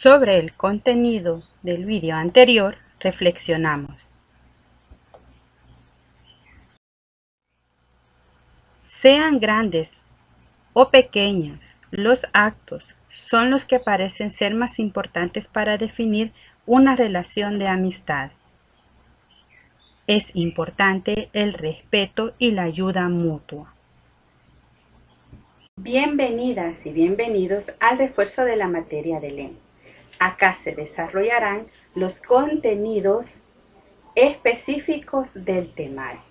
Sobre el contenido del vídeo anterior, reflexionamos. Sean grandes o pequeños, los actos son los que parecen ser más importantes para definir una relación de amistad. Es importante el respeto y la ayuda mutua. Bienvenidas y bienvenidos al refuerzo de la materia de lengua. Acá se desarrollarán los contenidos específicos del temario.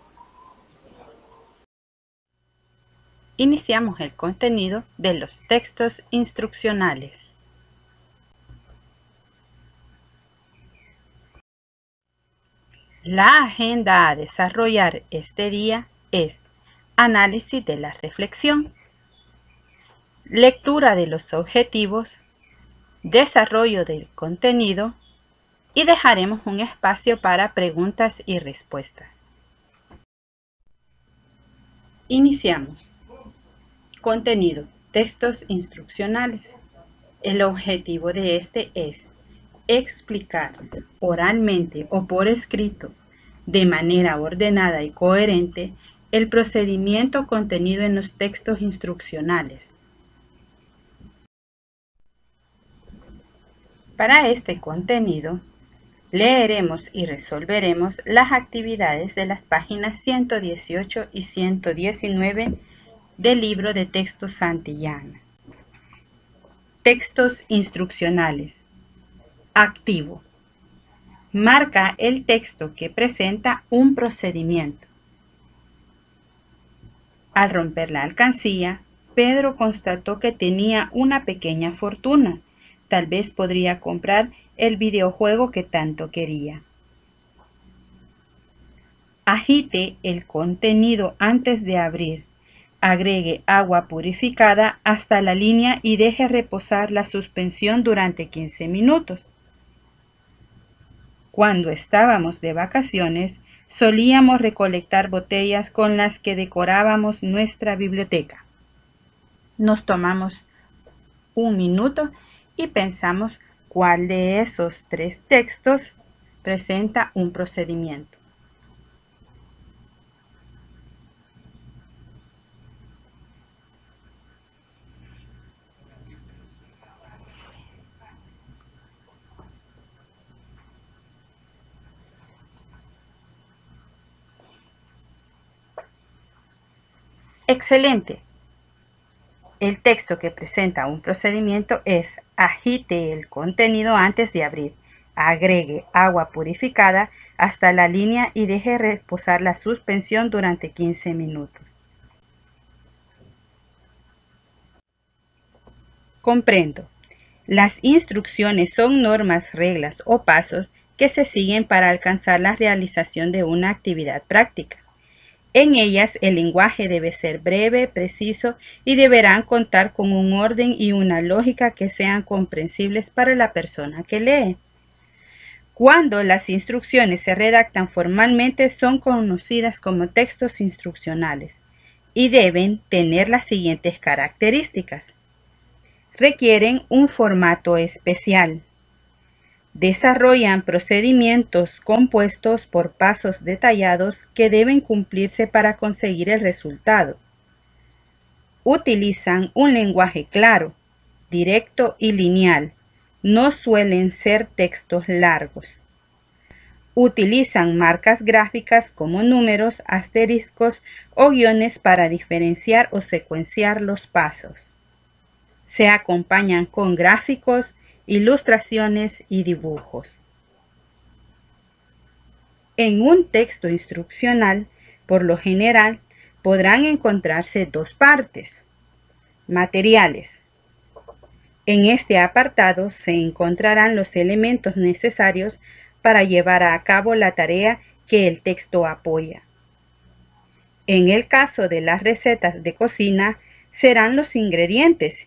Iniciamos el contenido de los textos instruccionales. La agenda a desarrollar este día es análisis de la reflexión, lectura de los objetivos, desarrollo del contenido y dejaremos un espacio para preguntas y respuestas. Iniciamos. Contenido: textos instruccionales. El objetivo de este es explicar oralmente o por escrito, de manera ordenada y coherente, el procedimiento contenido en los textos instruccionales. Para este contenido, leeremos y resolveremos las actividades de las páginas 118 y 119 del libro de texto Santillana. Textos instruccionales. Activo. Marca el texto que presenta un procedimiento. Al romper la alcancía, Pedro constató que tenía una pequeña fortuna. Tal vez podría comprar el videojuego que tanto quería. Agite el contenido antes de abrir. Agregue agua purificada hasta la línea y deje reposar la suspensión durante 15 minutos. Cuando estábamos de vacaciones, solíamos recolectar botellas con las que decorábamos nuestra biblioteca. Nos tomamos un minuto y pensamos cuál de esos 3 textos presenta un procedimiento. Excelente. El texto que presenta un procedimiento es: agite el contenido antes de abrir, agregue agua purificada hasta la línea y deje reposar la suspensión durante 15 minutos. Comprendo. Las instrucciones son normas, reglas o pasos que se siguen para alcanzar la realización de una actividad práctica. En ellas, el lenguaje debe ser breve, preciso y deberán contar con un orden y una lógica que sean comprensibles para la persona que lee. Cuando las instrucciones se redactan formalmente, son conocidas como textos instruccionales y deben tener las siguientes características. Requieren un formato especial. Desarrollan procedimientos compuestos por pasos detallados que deben cumplirse para conseguir el resultado. Utilizan un lenguaje claro, directo y lineal. No suelen ser textos largos. Utilizan marcas gráficas como números, asteriscos o guiones para diferenciar o secuenciar los pasos. Se acompañan con gráficos, ilustraciones y dibujos. En un texto instruccional, por lo general, podrán encontrarse 2 partes. Materiales. En este apartado se encontrarán los elementos necesarios para llevar a cabo la tarea que el texto apoya. En el caso de las recetas de cocina, serán los ingredientes,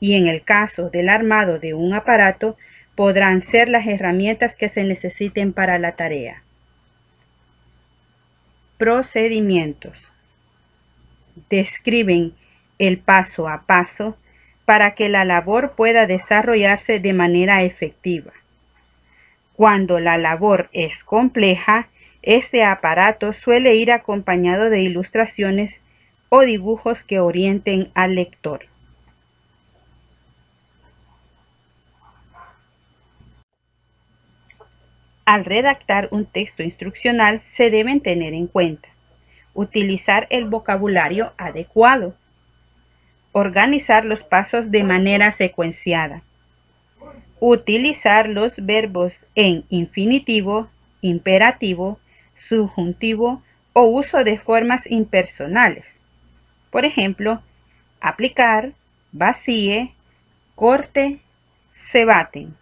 y en el caso del armado de un aparato, podrán ser las herramientas que se necesiten para la tarea. Procedimientos. Describen el paso a paso para que la labor pueda desarrollarse de manera efectiva. Cuando la labor es compleja, este aparato suele ir acompañado de ilustraciones o dibujos que orienten al lector. Al redactar un texto instruccional se deben tener en cuenta: utilizar el vocabulario adecuado, organizar los pasos de manera secuenciada, utilizar los verbos en infinitivo, imperativo, subjuntivo o uso de formas impersonales. Por ejemplo, aplicar, vacíe, corte, se baten.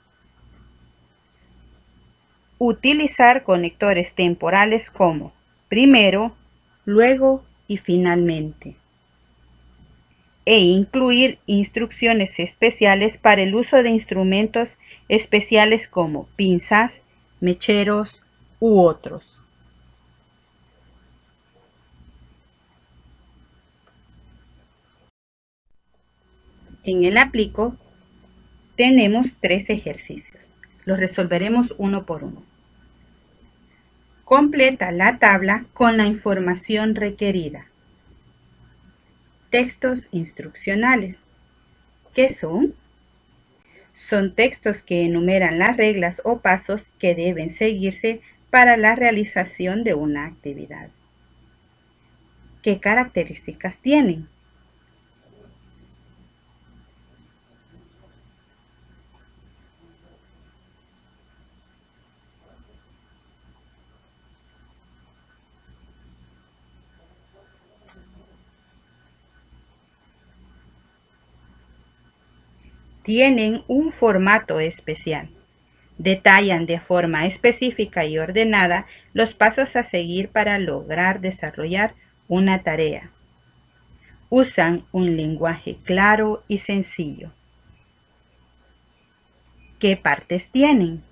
Utilizar conectores temporales como primero, luego y finalmente. E incluir instrucciones especiales para el uso de instrumentos especiales como pinzas, mecheros u otros. En el aplico tenemos 3 ejercicios. Los resolveremos uno por uno. Completa la tabla con la información requerida. Textos instruccionales. ¿Qué son? Son textos que enumeran las reglas o pasos que deben seguirse para la realización de una actividad. ¿Qué características tienen? Tienen un formato especial. Detallan de forma específica y ordenada los pasos a seguir para lograr desarrollar una tarea. Usan un lenguaje claro y sencillo. ¿Qué partes tienen?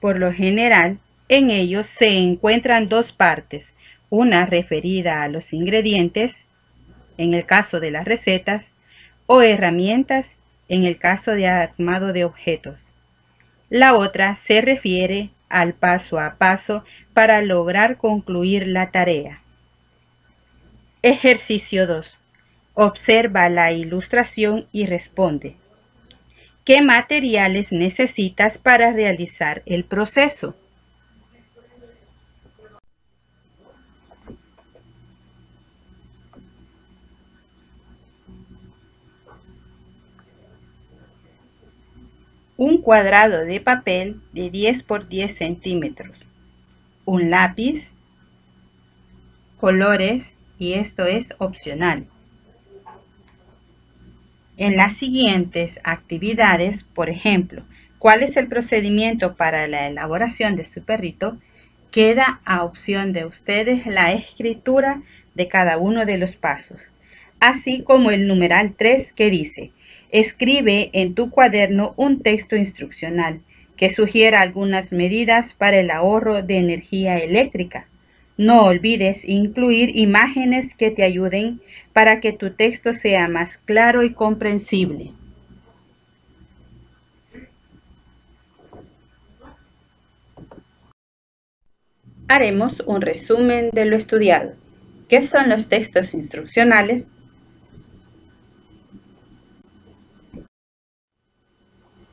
Por lo general, en ellos se encuentran 2 partes, una referida a los ingredientes, en el caso de las recetas, o herramientas, en el caso de armado de objetos. La otra se refiere al paso a paso para lograr concluir la tarea. Ejercicio 2. Observa la ilustración y responde. ¿Qué materiales necesitas para realizar el proceso? Un cuadrado de papel de 10 por 10 centímetros, un lápiz, colores, y esto es opcional. En las siguientes actividades, por ejemplo, ¿cuál es el procedimiento para la elaboración de su perrito? Queda a opción de ustedes la escritura de cada uno de los pasos, así como el numeral 3 que dice: escribe en tu cuaderno un texto instruccional que sugiera algunas medidas para el ahorro de energía eléctrica. No olvides incluir imágenes que te ayuden para que tu texto sea más claro y comprensible. Haremos un resumen de lo estudiado. ¿Qué son los textos instruccionales?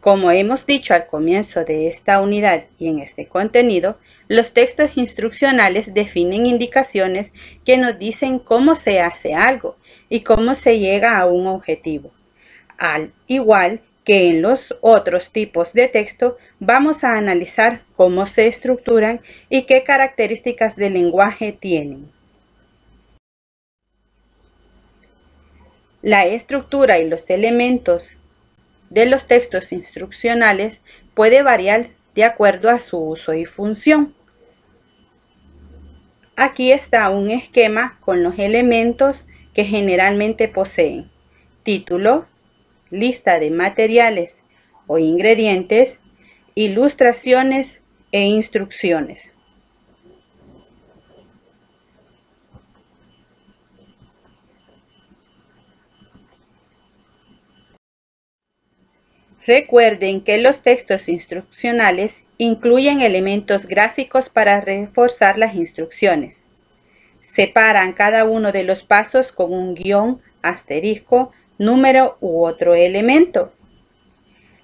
Como hemos dicho al comienzo de esta unidad y en este contenido, los textos instruccionales definen indicaciones que nos dicen cómo se hace algo y cómo se llega a un objetivo. Al igual que en los otros tipos de texto, vamos a analizar cómo se estructuran y qué características de lenguaje tienen. La estructura y los elementos de los textos instruccionales puede variar de acuerdo a su uso y función. Aquí está un esquema con los elementos que generalmente poseen: título, lista de materiales o ingredientes, ilustraciones e instrucciones. Recuerden que los textos instruccionales incluyen elementos gráficos para reforzar las instrucciones. Separan cada uno de los pasos con un guión, asterisco, número u otro elemento.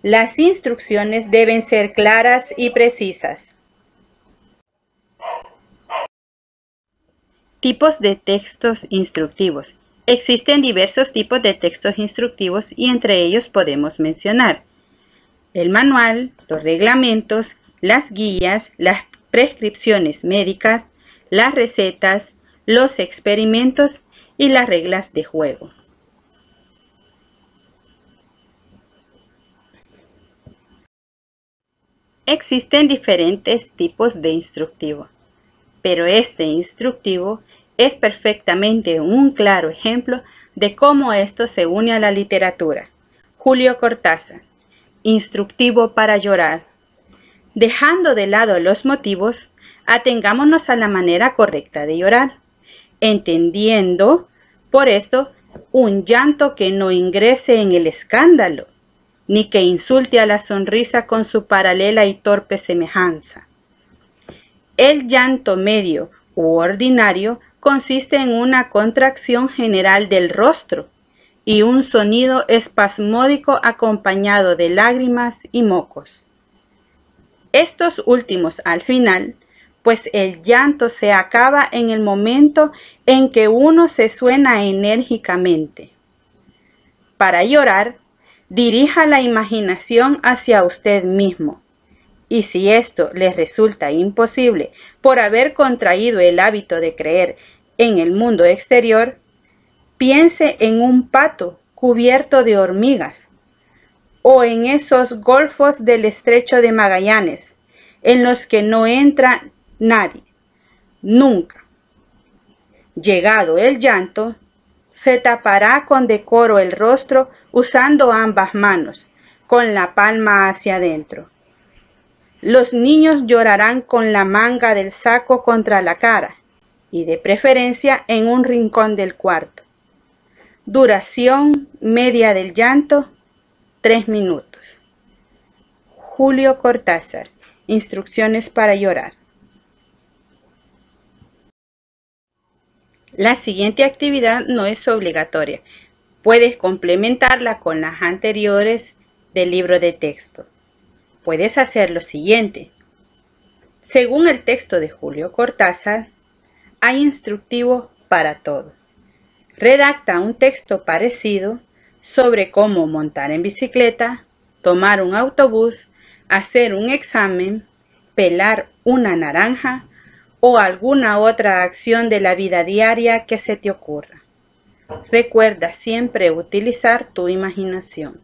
Las instrucciones deben ser claras y precisas. Tipos de textos instructivos. Existen diversos tipos de textos instructivos y entre ellos podemos mencionar el manual, los reglamentos, las guías, las prescripciones médicas, las recetas, los experimentos y las reglas de juego. Existen diferentes tipos de instructivo, pero este instructivo es perfectamente un claro ejemplo de cómo esto se une a la literatura. Julio Cortázar. Instructivo para llorar. Dejando de lado los motivos, atengámonos a la manera correcta de llorar, entendiendo por esto un llanto que no ingrese en el escándalo, ni que insulte a la sonrisa con su paralela y torpe semejanza. El llanto medio u ordinario consiste en una contracción general del rostro y un sonido espasmódico acompañado de lágrimas y mocos. Estos últimos al final, pues el llanto se acaba en el momento en que uno se suena enérgicamente. Para llorar, dirija la imaginación hacia usted mismo. Y si esto les resulta imposible por haber contraído el hábito de creer en el mundo exterior, piense en un pato cubierto de hormigas o en esos golfos del estrecho de Magallanes en los que no entra nadie, nunca. Llegado el llanto, se tapará con decoro el rostro usando ambas manos, con la palma hacia adentro. Los niños llorarán con la manga del saco contra la cara y de preferencia en un rincón del cuarto. Duración media del llanto, 3 minutos. Julio Cortázar. Instrucciones para llorar. La siguiente actividad no es obligatoria. Puedes complementarla con las anteriores del libro de texto. Puedes hacer lo siguiente. Según el texto de Julio Cortázar, hay instructivos para todo. Redacta un texto parecido sobre cómo montar en bicicleta, tomar un autobús, hacer un examen, pelar una naranja o alguna otra acción de la vida diaria que se te ocurra. Recuerda siempre utilizar tu imaginación.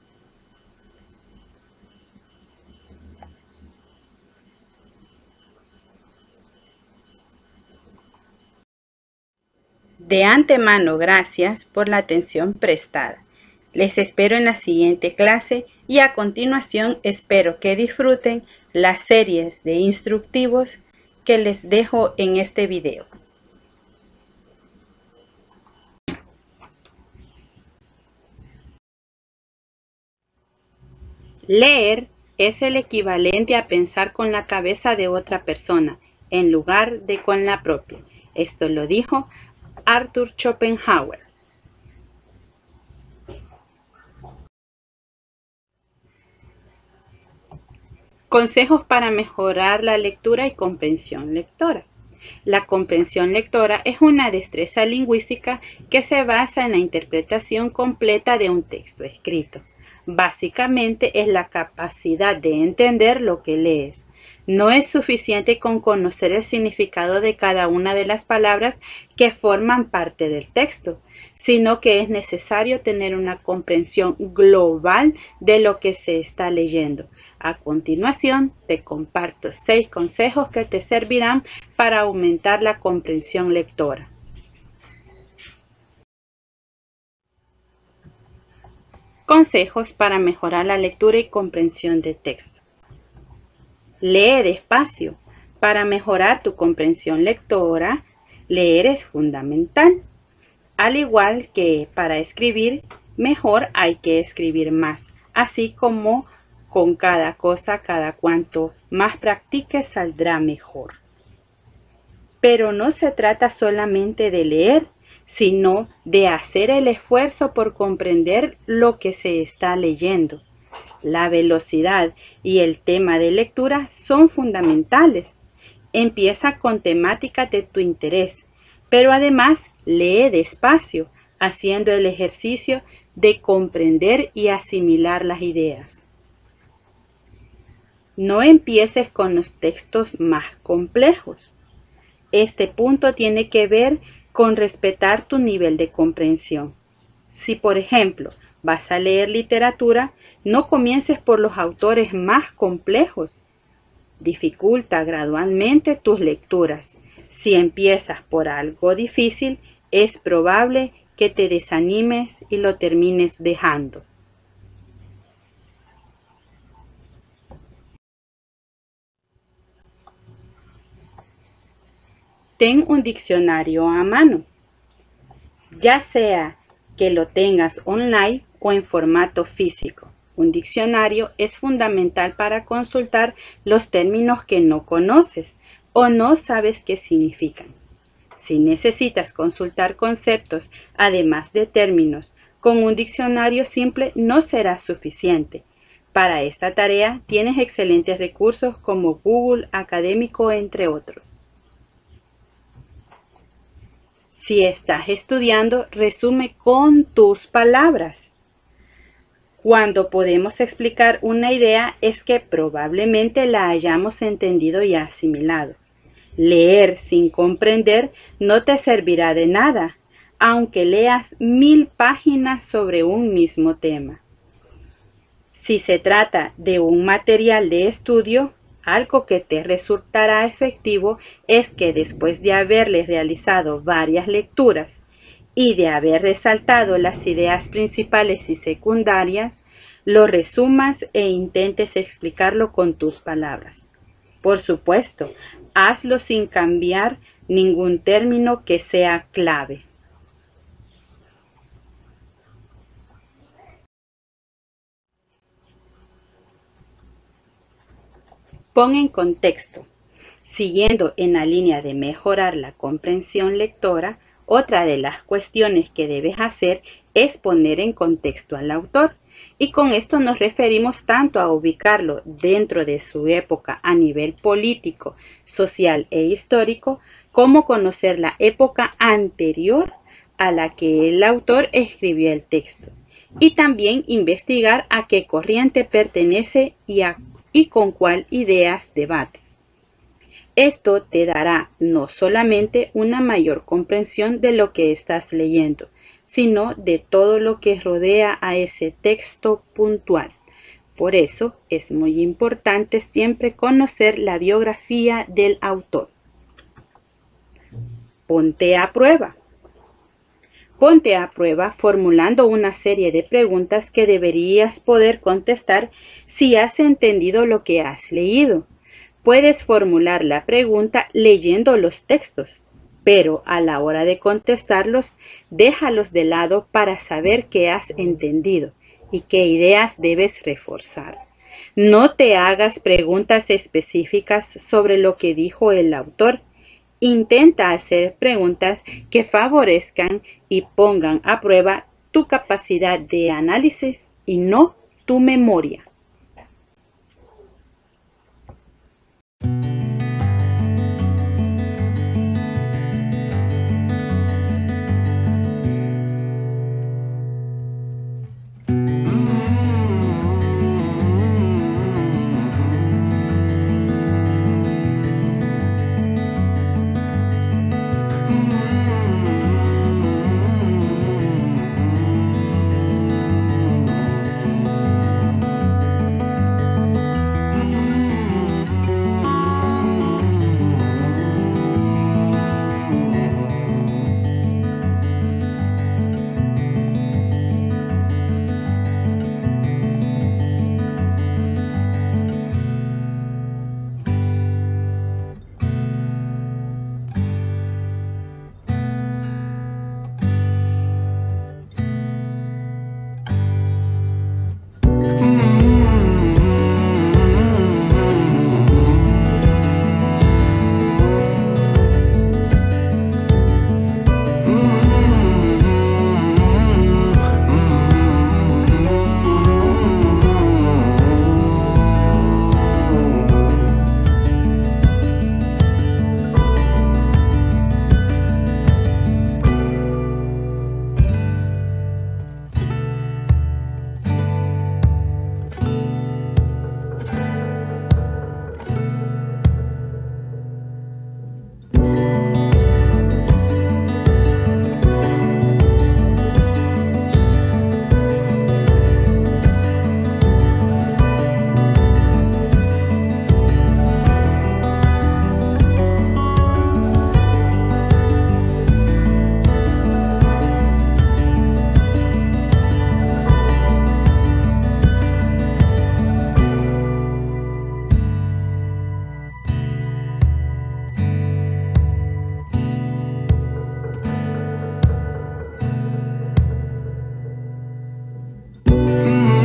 De antemano, gracias por la atención prestada. Les espero en la siguiente clase y a continuación espero que disfruten las series de instructivos que les dejo en este video. Leer es el equivalente a pensar con la cabeza de otra persona en lugar de con la propia. Esto lo dijo Arthur Schopenhauer. Consejos para mejorar la lectura y comprensión lectora. La comprensión lectora es una destreza lingüística que se basa en la interpretación completa de un texto escrito. Básicamente es la capacidad de entender lo que lees. No es suficiente con conocer el significado de cada una de las palabras que forman parte del texto, sino que es necesario tener una comprensión global de lo que se está leyendo. A continuación, te comparto 6 consejos que te servirán para aumentar la comprensión lectora. Consejos para mejorar la lectura y comprensión de texto. Lee despacio. Para mejorar tu comprensión lectora, leer es fundamental. Al igual que para escribir, mejor hay que escribir más, así como con cada cosa, cada cuanto más practiques saldrá mejor. Pero no se trata solamente de leer, sino de hacer el esfuerzo por comprender lo que se está leyendo. La velocidad y el tema de lectura son fundamentales. Empieza con temáticas de tu interés, pero además lee despacio, haciendo el ejercicio de comprender y asimilar las ideas. No empieces con los textos más complejos. Este punto tiene que ver con respetar tu nivel de comprensión. Si, por ejemplo, vas a leer literatura, no comiences por los autores más complejos. Dificulta gradualmente tus lecturas. Si empiezas por algo difícil, es probable que te desanimes y lo termines dejando. Ten un diccionario a mano, ya sea que lo tengas online o en formato físico. Un diccionario es fundamental para consultar los términos que no conoces o no sabes qué significan. Si necesitas consultar conceptos, además de términos, con un diccionario simple no será suficiente. Para esta tarea tienes excelentes recursos como Google Académico, entre otros. Si estás estudiando, resume con tus palabras. Cuando podemos explicar una idea es que probablemente la hayamos entendido y asimilado. Leer sin comprender no te servirá de nada, aunque leas 1000 páginas sobre un mismo tema. Si se trata de un material de estudio, algo que te resultará efectivo es que después de haberle realizado varias lecturas y de haber resaltado las ideas principales y secundarias, lo resumas e intentes explicarlo con tus palabras. Por supuesto, hazlo sin cambiar ningún término que sea clave. Pon en contexto. Siguiendo en la línea de mejorar la comprensión lectora, otra de las cuestiones que debes hacer es poner en contexto al autor. Y con esto nos referimos tanto a ubicarlo dentro de su época a nivel político, social e histórico, como conocer la época anterior a la que el autor escribió el texto. Y también investigar a qué corriente pertenece y con cuál ideas debate. Esto te dará no solamente una mayor comprensión de lo que estás leyendo, sino de todo lo que rodea a ese texto puntual. Por eso es muy importante siempre conocer la biografía del autor. Ponte a prueba. Ponte a prueba formulando una serie de preguntas que deberías poder contestar si has entendido lo que has leído. Puedes formular la pregunta leyendo los textos, pero a la hora de contestarlos, déjalos de lado para saber qué has entendido y qué ideas debes reforzar. No te hagas preguntas específicas sobre lo que dijo el autor. Intenta hacer preguntas que favorezcan y pongan a prueba tu capacidad de análisis y no tu memoria. Mm.